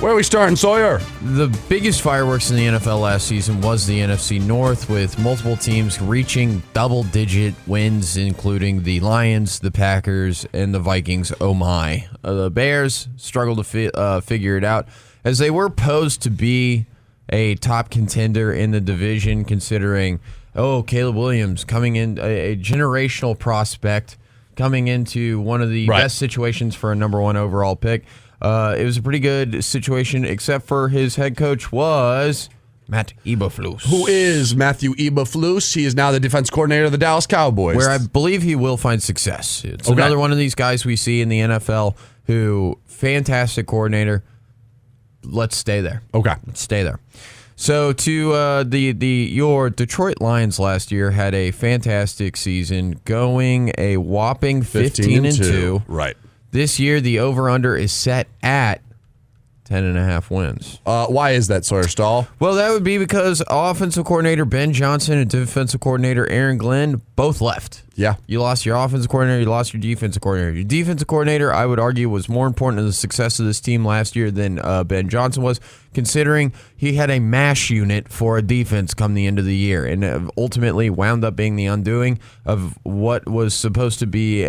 Where are we starting, Sawyer? The biggest fireworks in the NFL last season was the NFC North, with multiple teams reaching double-digit wins, including the Lions, the Packers, and the Vikings. Oh my. The Bears struggled to figure it out, as they were posed to be a top contender in the division, considering, Caleb Williams coming in, a generational prospect, coming into one of the best situations for a number one overall pick. It was a pretty good situation, except for his head coach was Matt Eberflus. Who is Matthew Eberflus? He is now the defense coordinator of the Dallas Cowboys. Where I believe he will find success. It's another one of these guys we see in the NFL who, fantastic coordinator. Let's stay there. Okay. Let's stay there. So your Detroit Lions last year had a fantastic season, going a whopping 15-2. Right. This year, the over-under is set at 10.5 wins. Why is that, Sawyer Stull? Well, that would be because offensive coordinator Ben Johnson and defensive coordinator Aaron Glenn both left. Yeah. You lost your offensive coordinator, you lost your defensive coordinator. Your defensive coordinator, I would argue, was more important to the success of this team last year than Ben Johnson was, considering he had a MASH unit for a defense come the end of the year, and ultimately wound up being the undoing of what was supposed to be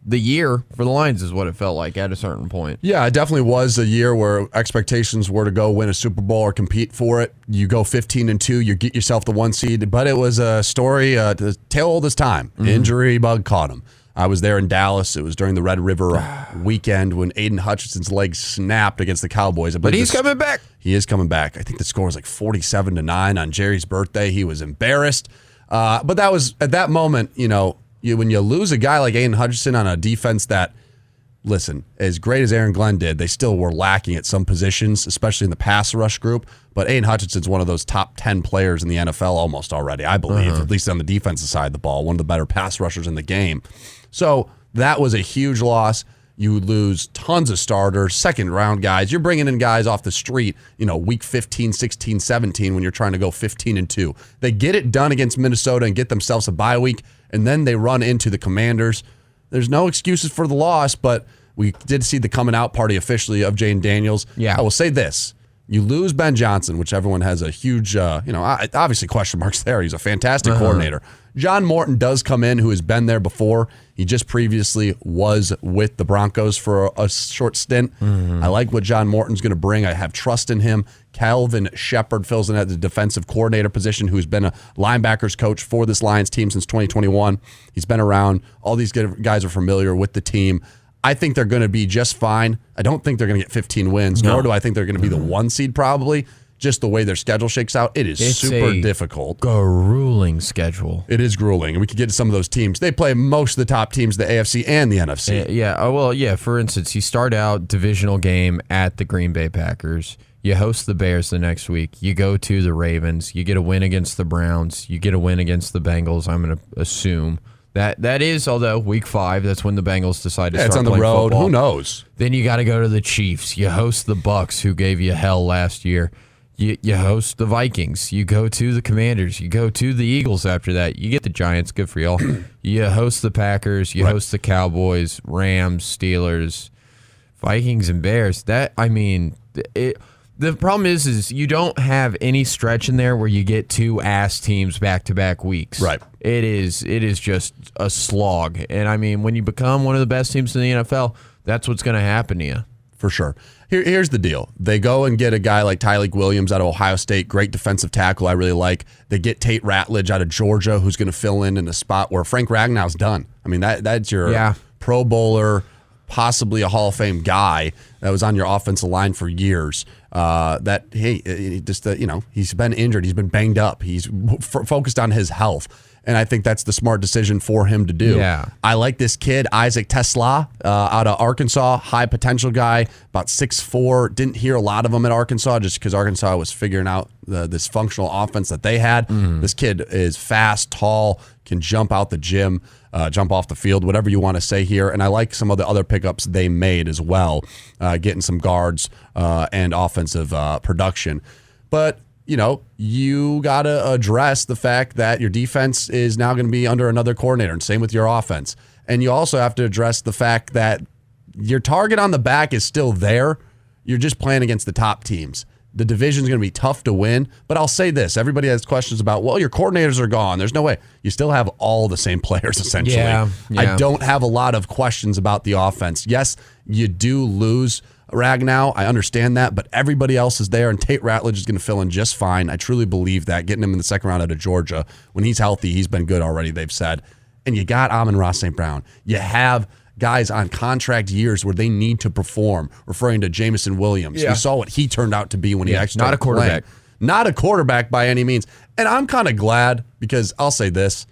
the year for the Lions, is what it felt like at a certain point. Yeah, it definitely was a year where expectations were to go win a Super Bowl or compete for it. You go 15-2, you get yourself the 1 seed, but it was a story, the tale of this time. Mm-hmm. Injury bug caught him. I was there in Dallas. It was during the Red River weekend when Aiden Hutchinson's leg snapped against the Cowboys. But he's coming back. He is coming back. I think the score was like 47-9 on Jerry's birthday. He was embarrassed. But that was, at that moment, when you lose a guy like Aiden Hutchinson on a defense that, listen, as great as Aaron Glenn did, they still were lacking at some positions, especially in the pass rush group. But Aiden Hutchinson's one of those top 10 players in the NFL almost already, I believe, at least on the defensive side of the ball, one of the better pass rushers in the game. So that was a huge loss. You lose tons of starters, second-round guys. You're bringing in guys off the street, week 15, 16, 17 when you're trying to go 15-2. They get it done against Minnesota and get themselves a bye week, and then they run into the Commanders. There's no excuses for the loss, but we did see the coming out party officially of Jane Daniels. Yeah. I will say this. You lose Ben Johnson, which everyone has a huge, obviously question marks there. He's a fantastic coordinator. John Morton does come in, who has been there before. He just previously was with the Broncos for a short stint. I like what John Morton's going to bring. I have trust in him. Calvin Shepard fills in at the defensive coordinator position, who's been a linebackers coach for this Lions team since 2021. He's been around. All these guys are familiar with the team. I think they're going to be just fine. I don't think they're going to get 15 wins, nor do I think they're going to be the 1 seed probably. Just the way their schedule shakes out, it's super difficult. Grueling schedule. It is grueling, and we could get to some of those teams. They play most of the top teams, the AFC and the NFC. Yeah. For instance, you start out divisional game at the Green Bay Packers. You host the Bears the next week. You go to the Ravens. You get a win against the Browns. You get a win against the Bengals, I'm going to assume. That is, although week 5, that's when the Bengals decide to start it's on the playing road. football. Who knows? Then you got to go to the Chiefs. You host the Bucks, who gave you hell last year. You host the Vikings. You go to the Commanders. You go to the Eagles after that. You get the Giants. Good for y'all. You host the Packers. You host the Cowboys, Rams, Steelers, Vikings, and Bears. The problem is you don't have any stretch in there where you get 2 ass teams back-to-back weeks. Right. It is just a slog. And, when you become one of the best teams in the NFL, that's what's going to happen to you. For sure. Here's the deal. They go and get a guy like Tyleik Williams out of Ohio State, great defensive tackle I really like. They get Tate Ratledge out of Georgia, who's going to fill in a spot where Frank Ragnow's done. That's your Pro Bowler, possibly a Hall of Fame guy that was on your offensive line for years. He's been injured. He's been banged up. He's focused on his health. And I think that's the smart decision for him to do. Yeah. I like this kid, Isaac Tesla, out of Arkansas, high potential guy, about 6'4". Didn't hear a lot of him at Arkansas just because Arkansas was figuring out this functional offense that they had. This kid is fast, tall, can jump out the gym, jump off the field, whatever you want to say here. And I like some of the other pickups they made as well, getting some guards and offensive production. But you got to address the fact that your defense is now going to be under another coordinator, and same with your offense. And you also have to address the fact that your target on the back is still there. you're just playing against the top teams. The division's going to be tough to win, but I'll say this. Everybody has questions about, well, your coordinators are gone. There's no way. You still have all the same players, essentially. Yeah. I don't have a lot of questions about the offense. Yes, you do lose Ragnow. I understand that, but everybody else is there, and Tate Ratledge is going to fill in just fine. I truly believe that. Getting him in the second round out of Georgia, when he's healthy, he's been good already, they've said. And you got Amon-Ra St. Brown. You have guys on contract years where they need to perform, referring to Jameson Williams. Yeah. We saw what he turned out to be when he actually not a quarterback. playing. Not a quarterback by any means. And I'm kind of glad because I'll say this.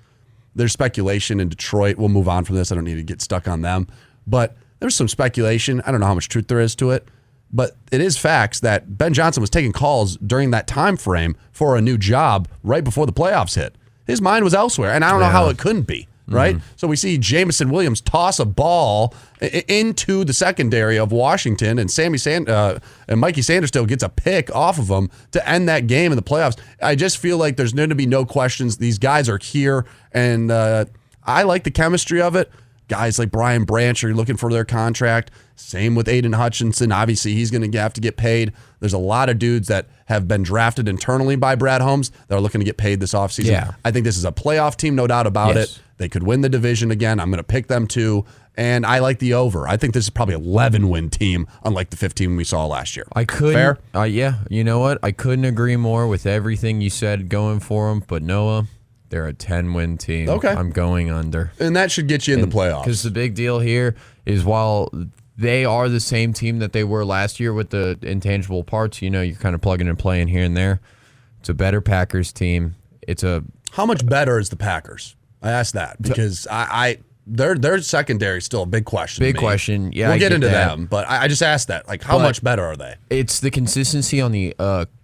There's speculation in Detroit. We'll move on from this. I don't need to get stuck on them. But there's some speculation. I don't know how much truth there is to it. But it is facts that Ben Johnson was taking calls during that time frame for a new job right before the playoffs hit. His mind was elsewhere. And I don't know how it couldn't be. Right? So we see Jameson Williams toss a ball into the secondary of Washington, and and Mikey Sanderstill gets a pick off of him to end that game in the playoffs. I just feel like there's going to be no questions. These guys are here, and I like the chemistry of it. Guys like Brian Branch are looking for their contract. Same with Aiden Hutchinson. Obviously, he's going to have to get paid. There's a lot of dudes that have been drafted internally by Brad Holmes that are looking to get paid this offseason. Yeah. I think this is a playoff team, no doubt about it. They could win the division again. I'm going to pick them too. And I like the over. I think this is probably an 11-win team, unlike the 15 we saw last year. I couldn't. Fair? Yeah. You know what? I couldn't agree more with everything you said going for them. But Noah, they're a 10-win team. Okay. I'm going under. And that should get you in the playoffs. Because the big deal here is while they are the same team that they were last year with the intangible parts, you know, you're kind of plugging and playing here and there. It's a better Packers team. How much better is the Packers? I asked that because their secondary is still a big question. Big question. Yeah, we'll I get into that. them, but I just asked that. Like, how much better are they? It's the consistency on the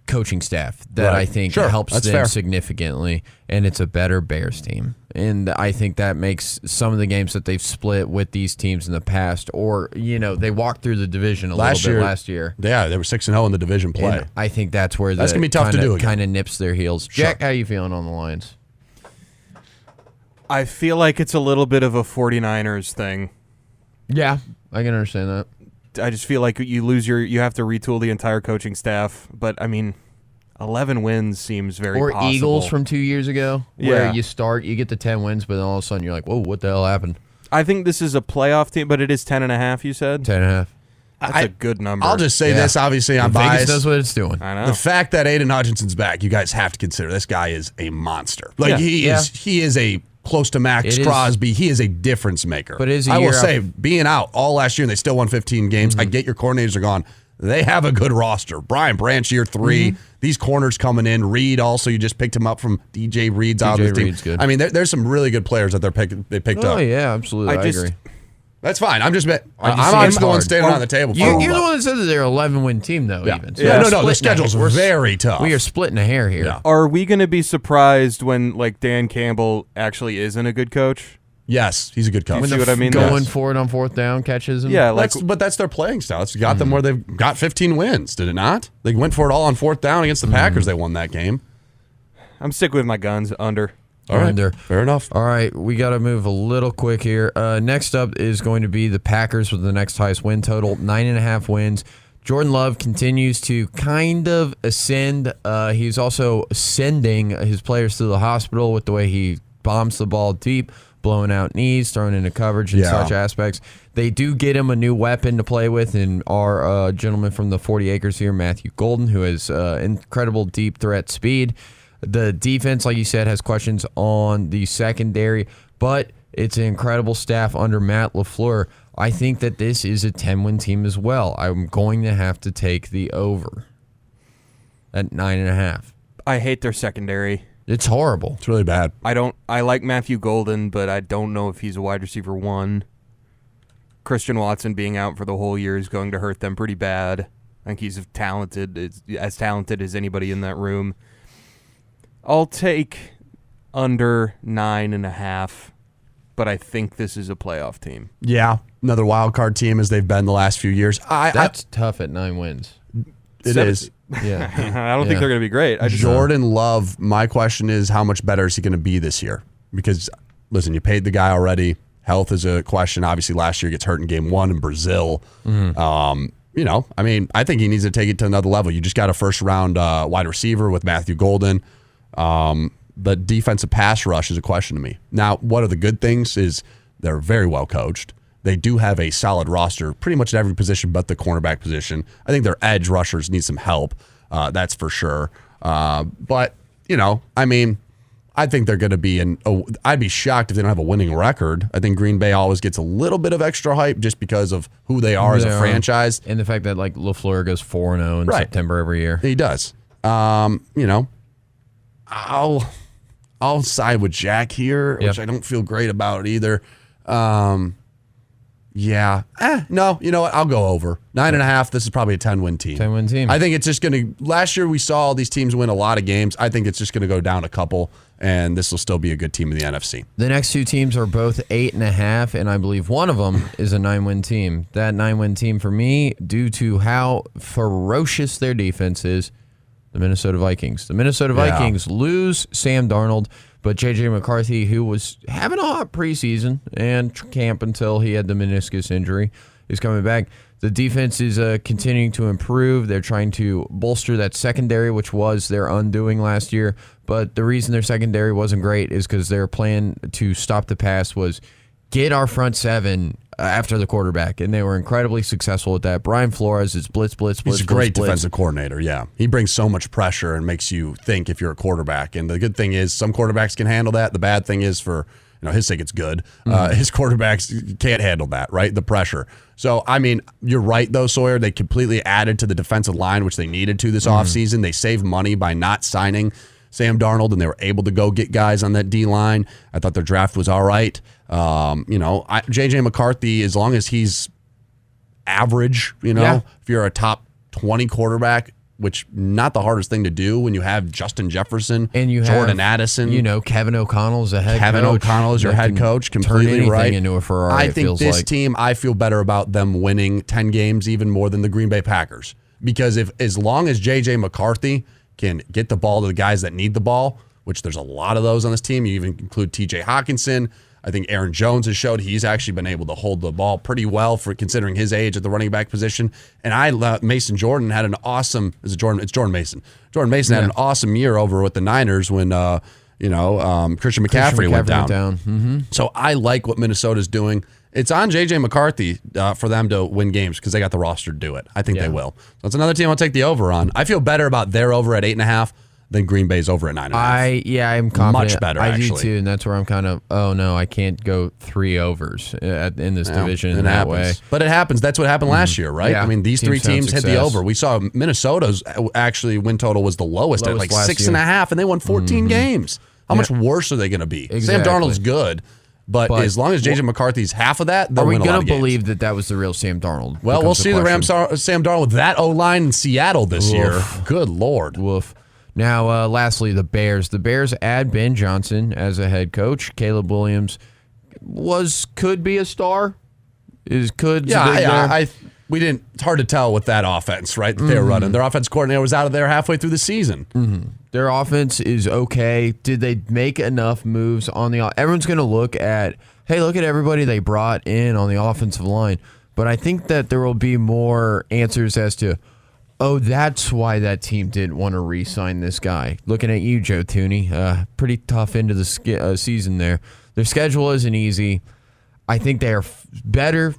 coaching staff that I think helps them fair. significantly, and it's a better Bears team. And I think that makes some of the games that they've split with these teams in the past, or they walked through the division last year. Yeah, they were 6-0 in the division play. And I think that's where that's gonna be tough to do. Kind of nips their heels. Jack, how you feeling on the Lions? I feel like it's a little bit of a 49ers thing. Yeah, I can understand that. I just feel like you have to retool the entire coaching staff. But, I mean, 11 wins seems very possible. Or Eagles from 2 years ago, where you get the 10 wins, but then all of a sudden you're like, whoa, what the hell happened? I think this is a playoff team, but it is 10.5, you said? 10.5. That's a good number. I'll just say this. Obviously, I'm Vegas biased. does what it's doing. I know. The fact that Aiden Hutchinson's back, you guys have to consider this guy is a monster. Like he is a close to Max Crosby. He is a difference maker. But I will say, being out all last year and they still won 15 games, I get your coordinators are gone. They have a good roster. Brian Branch, year 3. These corners coming in. Reed also, you just picked him up from DJ Reed's out of the team. Reed's good. I mean, there's some really good players that they picked up. Oh, yeah, absolutely. I agree. That's fine. I'm just the one standing on the table. You're the one that said that they're an 11-win team, though. Even. So No. The schedule's very tough. We are splitting a hair here. Yeah. Are we going to be surprised when Dan Campbell actually isn't a good coach? Yes, he's a good coach. See what I mean? Going for it on fourth down, catches him. Yeah, but that's their playing style. It's got them where they've got 15 wins, did it not? They went for it all on fourth down against the Packers. They won that game. I'm sticking with my guns under. All right, Under. fair enough. All right, we got to move a little quick here. Next up is going to be the Packers with the next highest win total, 9.5 wins. Jordan Love continues to kind of ascend. He's also sending his players to the hospital with the way he bombs the ball deep, blowing out knees, throwing into coverage and such aspects. They do get him a new weapon to play with in our gentleman from the 40 acres here, Matthew Golden, who has incredible deep threat speed. The defense, like you said, has questions on the secondary, but it's an incredible staff under Matt LaFleur. I think that this is a 10-win team as well. I'm going to have to take the over at 9.5. I hate their secondary. It's horrible. It's really bad. I like Matthew Golden, but I don't know if he's a wide receiver 1. Christian Watson being out for the whole year is going to hurt them pretty bad. I think he's as talented as anybody in that room. I'll take under 9.5, but I think this is a playoff team. Yeah, another wild card team as they've been the last few years. That's tough at 9 wins. It is. Yeah. I don't think they're going to be great. Jordan Love, my question is, how much better is he going to be this year? Because, listen, you paid the guy already. Health is a question. Obviously, last year he gets hurt in game 1 in Brazil. I think he needs to take it to another level. You just got a first-round wide receiver with Matthew Golden. The defensive pass rush is a question to me. Now, what are the good things is they're very well coached. They do have a solid roster pretty much at every position but the cornerback position. I think their edge rushers need some help. That's for sure. But, I think they're going to be I'd be shocked if they don't have a winning record. I think Green Bay always gets a little bit of extra hype just because of who they are as a franchise. And the fact that LaFleur goes 4-0 in September every year. He does. I'll side with Jack here, which I don't feel great about either. No, you know what? I'll go over. 9.5. This is probably a 10-win team. 10-win team. I think it's just going to. Last year we saw all these teams win a lot of games. I think it's just going to go down a couple, and this will still be a good team in the NFC. The next two teams are both 8.5, and I believe one of them is a 9-win team. That 9-win team for me, due to how ferocious their defense is, the Minnesota Vikings. The Minnesota Vikings lose Sam Darnold, but J.J. McCarthy, who was having a hot preseason and camp until he had the meniscus injury, is coming back. The defense is continuing to improve. They're trying to bolster that secondary, which was their undoing last year. But the reason their secondary wasn't great is because their plan to stop the pass was get our front seven after the quarterback, and they were incredibly successful at that. Brian Flores is blitz. He's a great defensive coordinator, yeah. He brings so much pressure and makes you think if you're a quarterback. And the good thing is some quarterbacks can handle that. The bad thing is for his sake it's good. His quarterbacks can't handle that, right? The pressure. So, you're right, though, Sawyer. They completely added to the defensive line, which they needed to this offseason. They saved money by not signing Sam Darnold, and they were able to go get guys on that D-line. I thought their draft was all right. J.J. McCarthy, as long as he's average, if you're a top 20 quarterback, which not the hardest thing to do when you have Justin Jefferson and you Jordan Addison. Kevin O'Connell is a head coach. Kevin O'Connell is your head coach, completely right. Into a Ferrari, I think this team, I feel better about them winning 10 games even more than the Green Bay Packers. Because as long as J.J. McCarthy can get the ball to the guys that need the ball, which there's a lot of those on this team. You even include T.J. Hawkinson. I think Aaron Jones has showed he's actually been able to hold the ball pretty well for considering his age at the running back position. And Mason Jordan had an awesome. It's Jordan Mason. Jordan Mason had an awesome year over with the Niners when Christian McCaffrey went down. Mm-hmm. So I like what Minnesota's doing. It's on J.J. McCarthy for them to win games because they got the roster to do it. I think they will. So it's another team I'll take the over on. I feel better about their over at 8.5 than Green Bay's over at 9.5. I'm confident. Much better, I actually. do too, and that's where I'm kind of, I can't go 3 overs in this division in that way. But it happens. That's what happened last year, right? Yeah. These three teams hit the over. We saw Minnesota's actually win total was the lowest at like 6.5, and they won 14 games. How much worse are they going to Exactly. Sam Darnold's good. But as long as J.J. McCarthy's half of that, they'll win a lot of games. Are we going to believe that was the real Sam Darnold? Well, we'll see the Sam Darnold with that O-line in Seattle this year. Good Lord. Woof. Now, lastly, the Bears. The Bears add Ben Johnson as a head coach. Caleb Williams could be a star. It's Mm-hmm. Their offense is okay. Did they make enough moves on the? Everyone's going to look at everybody they brought in on the offensive line. But I think that there will be more answers as to, that's why that team didn't want to re-sign this guy. Looking at you, Joe Thuney. Pretty tough into the season there. Their schedule isn't easy. I think they are better.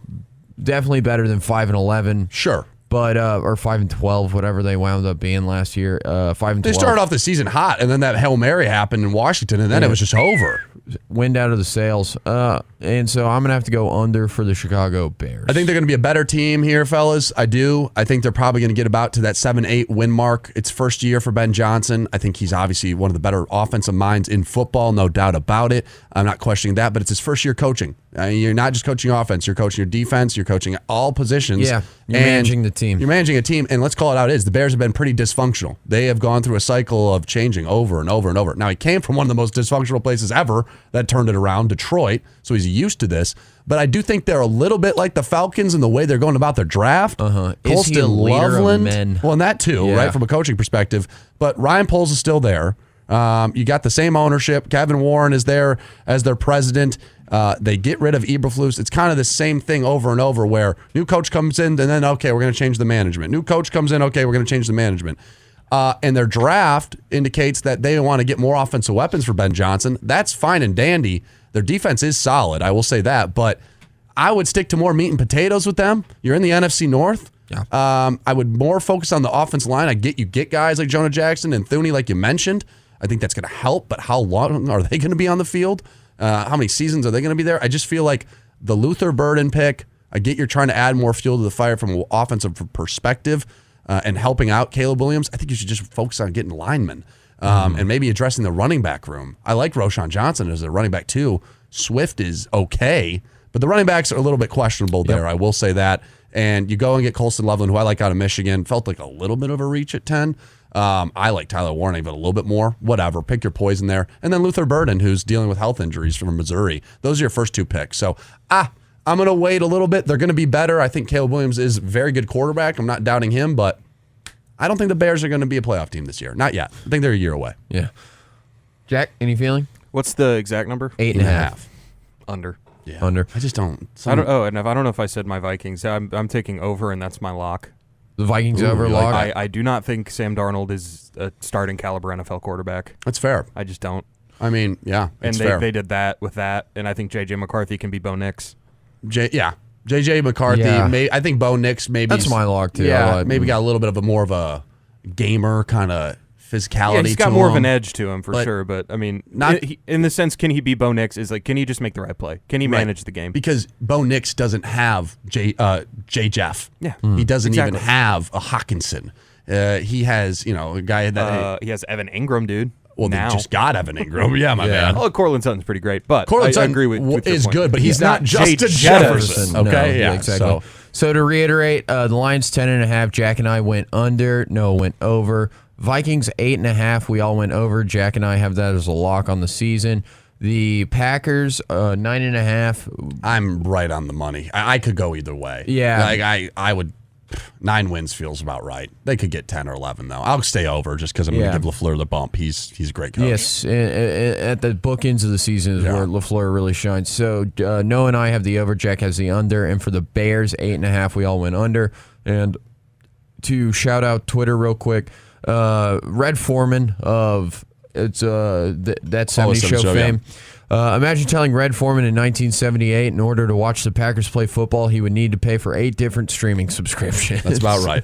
Definitely better than 5-11. Sure. But or 5-12, whatever they wound up being last year. 5-12. They started off the season hot, and then that Hail Mary happened in Washington, and then it was just over. Wind out of the sails. And so I'm going to have to go under for the Chicago Bears. I think they're going to be a better team here, fellas. I do. I think they're probably going to get about to that 7-8 win mark. It's first year for Ben Johnson. I think he's obviously one of the better offensive minds in football, no doubt about it. I'm not questioning that, but it's his first year coaching. You're not just coaching offense. You're coaching your defense. You're coaching all positions. Yeah, you're managing the team. You're managing a team, and let's call it out. The Bears have been pretty dysfunctional. They have gone through a cycle of changing over and over and over. Now, he came from one of the most dysfunctional places ever that turned it around, Detroit, so he's used to this. But I do think they're a little bit like the Falcons in the way they're going about their draft. Is he a leader of men? Well, and that too, right, from a coaching perspective. But Ryan Poles is still there. You got the same ownership. Kevin Warren is there as their president. They get rid of Eberflus. It's kind of the same thing over and over where new coach comes in and then, okay, we're going to change the management. New coach comes in, okay, we're going to change the management. And their draft indicates that they want to get more offensive weapons for Ben Johnson. That's fine and dandy. Their defense is solid, I will say that. But I would stick to more meat and potatoes with them. You're in the NFC North. Yeah. I would more focus on the offensive line. You get guys like Jonah Jackson and Thuney, like you mentioned. I think that's going to help, but how long are they going to be on the field? How many seasons are they going to be there? I just feel like the Luther Burden pick, I get you're trying to add more fuel to the fire from an offensive perspective and helping out Caleb Williams. I think you should just focus on getting linemen and maybe addressing the running back room. I like Roschon Johnson as a running back too. Swift is okay, but the running backs are a little bit questionable there. I will say that. And you go and get Colston Loveland, who I like out of Michigan. Felt like a little bit of a reach at 10. I like Tyler Warren, but a little bit more. Whatever. Pick your poison there. And then Luther Burden, who's dealing with health injuries from Missouri. Those are your first two picks. So, I'm going to wait a little bit. They're going to be better. I think Caleb Williams is a very good quarterback. I'm not doubting him, but I don't think the Bears are going to be a playoff team this year. Not yet. I think they're a year away. Yeah. Jack, any feeling? What's the exact number? 8.5. Under. Yeah. Under. I just don't. I don't know if I said my Vikings. I'm taking over, and that's my lock. The Vikings over you like log. I do not think Sam Darnold is a starting caliber NFL quarterback. That's fair. I just don't. I mean, yeah, And it's fair. they did that with that, and I think J.J. McCarthy can be Bo Nix. J.J. McCarthy. Yeah. I think Bo Nix maybe. That's my log too. Yeah, maybe got a little bit of more of a gamer kind of physicality. Yeah, he's got to more him. of an edge to him for sure. But I mean, Not- in the sense, can he be Bo Nix? Is like, can he just make the right play? Can he manage the game? Because Bo Nix doesn't have J. Jeff. Yeah. He doesn't Exactly. even have a Hawkinson. He has a guy that. He has Evan Ingram, dude. Well, now. they just got Evan Ingram. Yeah, my man. Oh, Cortland Sutton's pretty great, but Cortland I Sutton agree with your is point. good, but he's not Jay Justin Jefferson. Jefferson. Okay, No, yeah, exactly. So to reiterate, the Lions 10.5. Jack and I went under. Noah went over. Vikings 8.5. We all went over. Jack and I have that as a lock on the season. The Packers 9.5. I'm right on the money. I could go either way. Yeah. Like I would. 9 wins feels about right. They could get 10 or 11 though. I'll stay over just because I'm going to give LaFleur the bump. He's a great coach. Yes, at the bookends of the season is where LaFleur really shines. So Noah and I have the over. Jack has the under, and for the Bears 8.5, we all went under. And to shout out Twitter real quick, Red Foreman of that 70s Show fame. Imagine telling Red Foreman in 1978 in order to watch the Packers play football, he would need to pay for 8 different streaming subscriptions. That's about right.